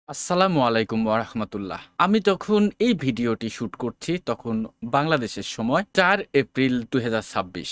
আসসালামু আলাইকুম ওয়া রাহমাতুল্লাহ। আমি যখন এই ভিডিওটি শুট করছি তখন বাংলাদেশের সময় ৪ এপ্রিল ২০২৬।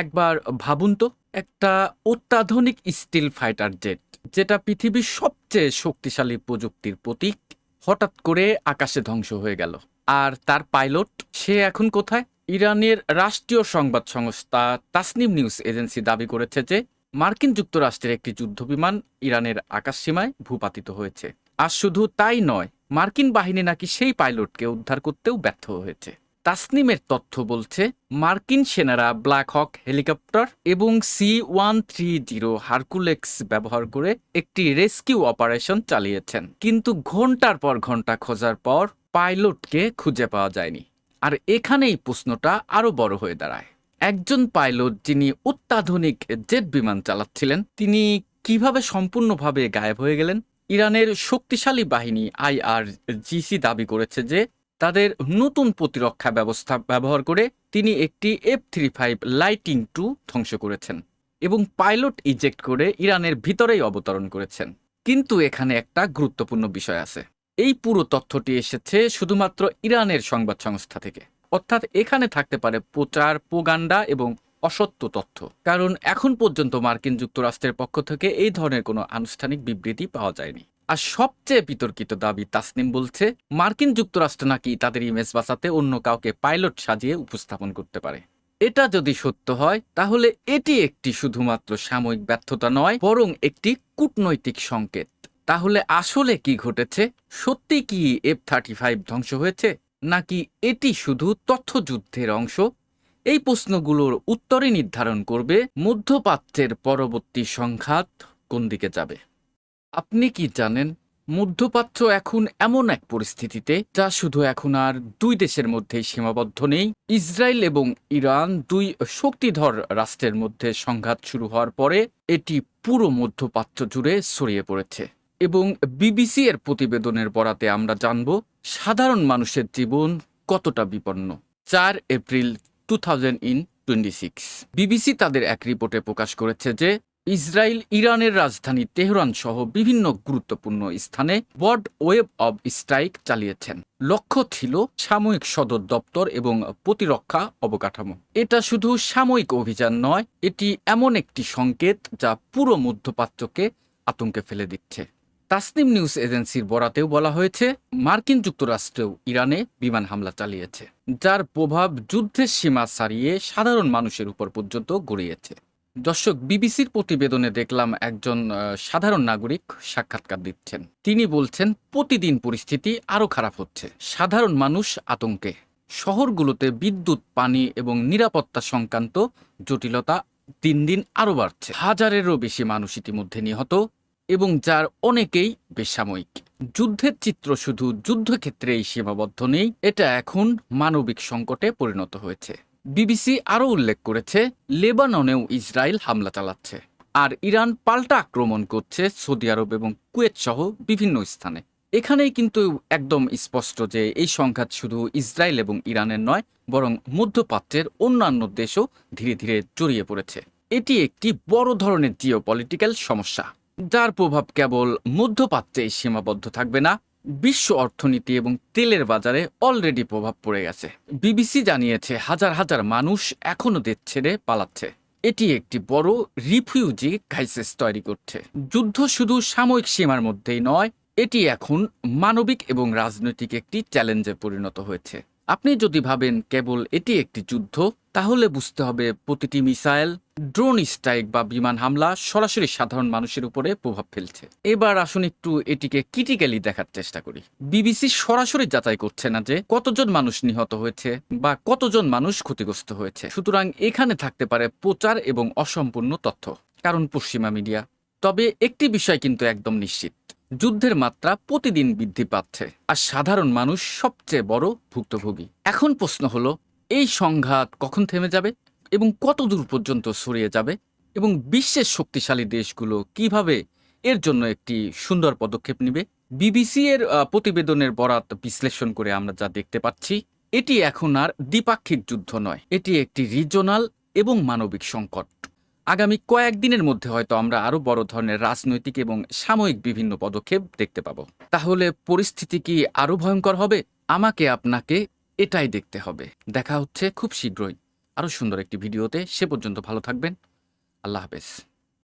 একবার ভাবুন তো, একটা অত্যাধুনিক স্টিল ফাইটার জেট, যেটা পৃথিবীর সবচেয়ে শক্তিশালী প্রযুক্তির প্রতীক, হঠাৎ করে আকাশে ধ্বংস হয়ে গেল। আর তার পাইলট, সে এখন কোথায়? ইরানের রাষ্ট্রীয় সংবাদ সংস্থা তাসনিম নিউজ এজেন্সি দাবি করেছে যে মার্কিন যুক্তরাষ্ট্রের একটি যুদ্ধবিমান ইরানের আকাশসীমায় ভূপাতিত হয়েছে। আর শুধু তাই নয়, মার্কিন বাহিনী নাকি সেই পাইলটকে উদ্ধার করতেও ব্যর্থ হয়েছে। তাসনিমের তথ্য বলছে, মার্কিন সেনারা ব্ল্যাক হক হেলিকপ্টার এবং C-130 হারকুলেক্স ব্যবহার করে একটি রেস্কিউ অপারেশন চালিয়েছেন, কিন্তু ঘন্টার পর ঘন্টা খোঁজার পর পাইলটকে খুঁজে পাওয়া যায়নি। আর এখানেই প্রশ্নটা আরো বড় হয়ে দাঁড়ায়। একজন পাইলট যিনি অত্যাধুনিক জেট বিমান চালাচ্ছিলেন, তিনি কিভাবে সম্পূর্ণভাবে গায়েব হয়ে গেলেন? ইরানের শক্তিশালী বাহিনী IRGC দাবি করেছে যে তাদের নতুন প্রতিরক্ষা ব্যবস্থা ব্যবহার করে তিনি একটি F-35 লাইটিং টু ধ্বংস করেছেন এবং পাইলট ইজেক্ট করে ইরানের ভিতরেই অবতরণ করেছেন। কিন্তু এখানে একটা গুরুত্বপূর্ণ বিষয় আছে। এই পুরো তথ্যটি এসেছে শুধুমাত্র ইরানের সংবাদ সংস্থা থেকে, অর্থাৎ এখানে থাকতে পারে প্রচার, প্রোপাগান্ডা এবং অসত্য তথ্য। কারণ এখন পর্যন্ত মার্কিন যুক্তরাষ্ট্রের পক্ষ থেকে এই ধরনের কোনো আনুষ্ঠানিক বিবৃতি পাওয়া যায়নি। আর সবচেয়ে বিতর্কিত দাবি, তাসনিম বলছে মার্কিন যুক্তরাষ্ট্র নাকি তাদের ইমেজ বাঁচাতে অন্য কাউকে পাইলট সাজিয়ে উপস্থাপন করতে পারে। এটা যদি সত্য হয়, তাহলে এটি একটি শুধুমাত্র সাময়িক ব্যর্থতা নয়, বরং একটি কূটনৈতিক সংকেত। তাহলে আসলে কি ঘটেছে? সত্যি কি F-35 ধ্বংস হয়েছে, নাকি এটি শুধু তথ্যযুদ্ধের অংশ? এই প্রশ্নগুলোর উত্তরই নির্ধারণ করবে মধ্যপ্রাচ্যের পরবর্তী সংঘাত কোন দিকে যাবে। আপনি কি জানেন, মধ্যপ্রাচ্য এখন এমন এক পরিস্থিতিতে যা শুধু এখন আর দুই দেশের মধ্যেই সীমাবদ্ধ নেই। ইসরায়েল এবং ইরান, দুই শক্তিধর রাষ্ট্রের মধ্যে সংঘাত শুরু হওয়ার পরে এটি পুরো মধ্যপ্রাচ্য জুড়ে ছড়িয়ে পড়েছে। এবং বিবিসি এর প্রতিবেদনের বরাতে আমরা জানব সাধারণ মানুষের জীবন কতটা বিপন্ন। ৪ এপ্রিল 2026 বিবিসি তাদের এক রিপোর্টে প্রকাশ করেছে যে ইসরায়েল ইরানের রাজধানী তেহরান সহ বিভিন্ন গুরুত্বপূর্ণ স্থানে ব্রড ওয়েভ অব স্ট্রাইক চালিয়েছেন। লক্ষ্য ছিল সাময়িক সদর দপ্তর এবং প্রতিরক্ষা অবকাঠামো। এটা শুধু সাময়িক অভিযান নয়, এটি এমন একটি সংকেত যা পুরো মধ্যপ্রাচ্যকে আতঙ্কে ফেলে দিচ্ছে। তাসনিম নিউজ এজেন্সির বরাতেও বলা হয়েছে, মার্কিন যুক্তরাষ্ট্রেও ইরানে বিমান হামলা চালিয়েছে, যার প্রভাব যুদ্ধের সীমা ছাড়িয়ে সাধারণ মানুষের উপর পর্যন্ত গড়িয়েছে। দর্শক, বিবিসির প্রতিবেদনে দেখলাম একজন সাধারণ নাগরিক সাক্ষাৎকার দিচ্ছেন। তিনি বলছেন, প্রতিদিন পরিস্থিতি আরও খারাপ হচ্ছে। সাধারণ মানুষ আতঙ্কে। শহরগুলোতে বিদ্যুৎ, পানি এবং নিরাপত্তা সংক্রান্ত জটিলতা দিন দিন আরও বাড়ছে। হাজারেরও বেশি মানুষ ইতিমধ্যে নিহত, এবং যার অনেকেই বেসাময়িক। যুদ্ধের চিত্র শুধু যুদ্ধক্ষেত্রেই সীমাবদ্ধ নেই, এটা এখন মানবিক সংকটে পরিণত হয়েছে। বিবিসি আরও উল্লেখ করেছে, লেবাননেও ইসরায়েল হামলা চালাচ্ছে, আর ইরান পাল্টা আক্রমণ করছে সৌদি আরব এবং কুয়েত সহ বিভিন্ন স্থানে। এখানেই কিন্তু একদম স্পষ্ট যে এই সংঘাত শুধু ইসরায়েল এবং ইরানের নয়, বরং মধ্যপ্রাচ্যের অন্যান্য দেশও ধীরে ধীরে জড়িয়ে পড়েছে। এটি একটি বড় ধরনের জিওপলিটিক্যাল সমস্যা, যার প্রভাব কেবল মধ্যপ্রাচ্যেই সীমাবদ্ধ থাকবে না, বিশ্ব অর্থনীতি এবং তেলের বাজারে অলরেডি প্রভাব পড়ে গেছে। বিবিসি জানিয়েছে হাজার হাজার মানুষ এখনো দেশ ছেড়ে পালাচ্ছে। এটি একটি বড় রিফিউজি ক্রাইসিস তৈরি করছে। যুদ্ধ শুধু সাময়িক সীমার মধ্যেই নয়, এটি এখন মানবিক এবং রাজনৈতিক একটি চ্যালেঞ্জে পরিণত হয়েছে। আপনি যদি ভাবেন কেবল এটি একটি যুদ্ধ, তাহলে বুঝতে হবে প্রতিটি মিসাইল, ড্রোন স্ট্রাইক বা বিমান হামলা সরাসরি সাধারণ মানুষের উপরে প্রভাব ফেলছে। এবার আসুন একটু এটিকে ক্রিটিক্যালি দেখার চেষ্টা করি। বিবিসি সরাসরি যাচাই করছে না যে কতজন মানুষ নিহত হয়েছে বা কতজন মানুষ ক্ষতিগ্রস্ত হয়েছে। সুতরাং এখানে থাকতে পারে প্রচার এবং অসম্পূর্ণ তথ্য, কারণ পশ্চিমা মিডিয়া। তবে একটি বিষয় কিন্তু একদম নিশ্চিত, যুদ্ধের মাত্রা প্রতিদিন বৃদ্ধি পাচ্ছে, আর সাধারণ মানুষ সবচেয়ে বড় ভুক্তভোগী। এখন প্রশ্ন হলো, এই সংঘাত কখন থেমে যাবে এবং কত দূর পর্যন্ত ছড়িয়ে যাবে, এবং বিশ্বের শক্তিশালী দেশগুলো কিভাবে এর জন্য একটি সুন্দর পদক্ষেপ নেবে? বিবিসি এর প্রতিবেদনের বরাত বিশ্লেষণ করে আমরা যা দেখতে পাচ্ছি, এটি এখন আর দ্বিপাক্ষিক যুদ্ধ নয়, এটি একটি রিজনাল এবং মানবিক সংকট। আগামী কয়েকদিনের মধ্যে হয়তো আমরা আরো বড় ধরনের রাজনৈতিক এবং সাময়িক বিভিন্ন পদক্ষেপ দেখতে পাবো। তাহলে পরিস্থিতি কি আরো ভয়ঙ্কর হবে? আমাকে আপনাকে এটাই দেখতে হবে। দেখা হচ্ছে খুব শীঘ্রই আরো সুন্দর একটি ভিডিওতে। সে পর্যন্ত ভালো থাকবেন। আল্লাহ হাফেজ।